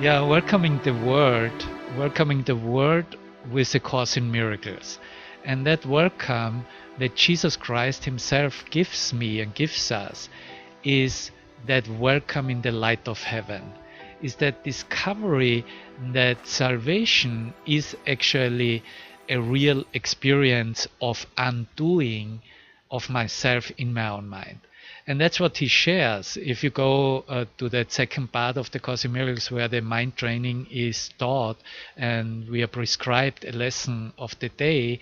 Yeah, welcoming the word with a Course in Miracles. And that welcome that Jesus Christ himself gives me and gives us is that welcome in the light of heaven, is that discovery that salvation is actually a real experience of undoing of myself in my own mind. And that's what he shares. If you go to that second part of the Course in Miracles where the mind training is taught and we are prescribed a lesson of the day,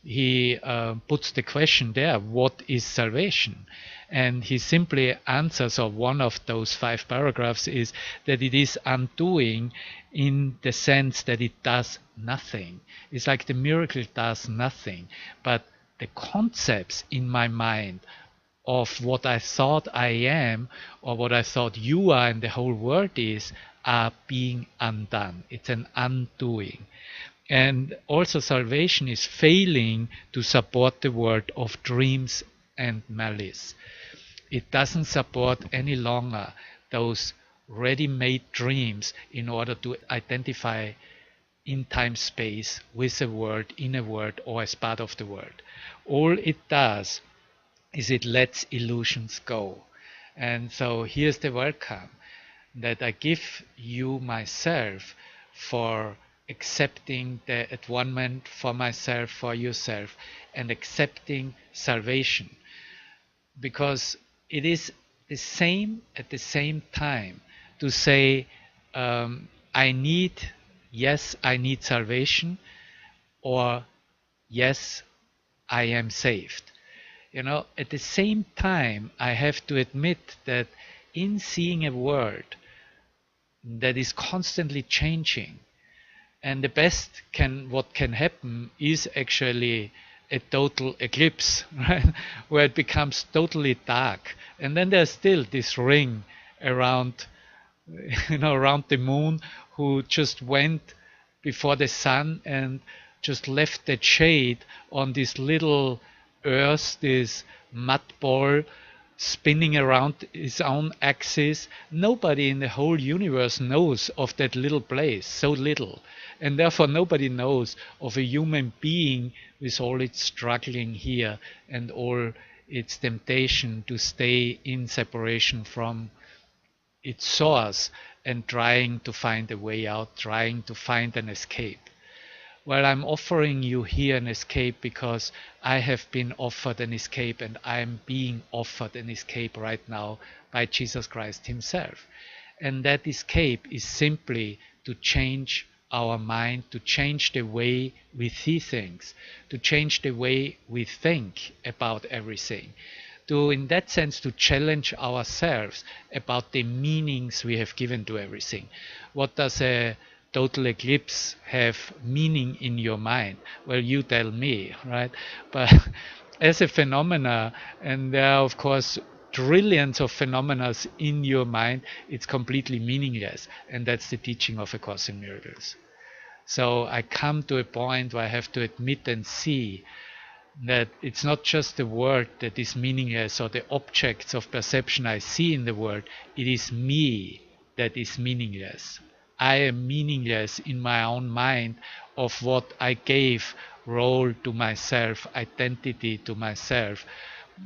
he puts the question there, what is salvation? And he simply answers, or one of those 5 paragraphs is that it is undoing in the sense that it does nothing. It's like the miracle does nothing, but the concepts in my mind of what I thought I am or what I thought you are and the whole world is are being undone. It's an undoing. And also salvation is failing to support the world of dreams and malice. It doesn't support any longer those ready-made dreams in order to identify in time space with a world, in a world, or as part of the world. All it does is it lets illusions go. And so here's the welcome, that I give you myself for accepting the atonement for myself, for yourself, and accepting salvation. Because it is the same at the same time to say, I need salvation, or yes, I am saved. You know, at the same time, I have to admit that in seeing a world that is constantly changing, and the best what can happen is actually a total eclipse, right? Where it becomes totally dark, and then there's still this ring around, around the moon, who just went before the sun and just left that shade on this little Earth, this mud ball spinning around its own axis. Nobody in the whole universe knows of that little place, so little. And therefore nobody knows of a human being with all its struggling here and all its temptation to stay in separation from its source and trying to find a way out, trying to find an escape. Well, I'm offering you here an escape because I have been offered an escape, and I'm being offered an escape right now by Jesus Christ himself. And that escape is simply to change our mind, to change the way we see things, to change the way we think about everything, to, in that sense, to challenge ourselves about the meanings we have given to everything. What does a total eclipse have meaning in your mind? Well, you tell me, right? But as a phenomena, and there are of course trillions of phenomena in your mind, it's completely meaningless. And that's the teaching of A Course in Miracles. So I come to a point where I have to admit and see that it's not just the world that is meaningless, or the objects of perception I see in the world. It is me that is meaningless. I am meaningless in my own mind of what I gave role to myself, identity to myself,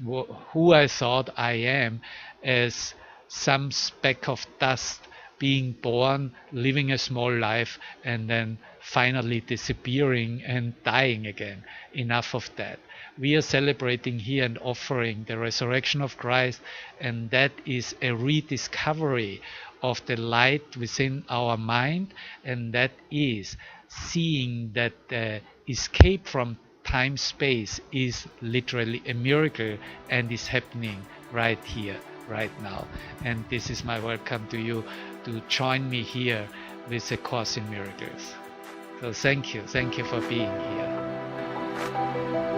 who I thought I am as some speck of dust, being born, living a small life, and then finally disappearing and dying again. Enough of that. We are celebrating here and offering the resurrection of Christ, and that is a rediscovery of the light within our mind, and that is seeing that the escape from time-space is literally a miracle and is happening right here, right now. And this is my welcome to you to join me here with A Course in Miracles. So thank you for being here.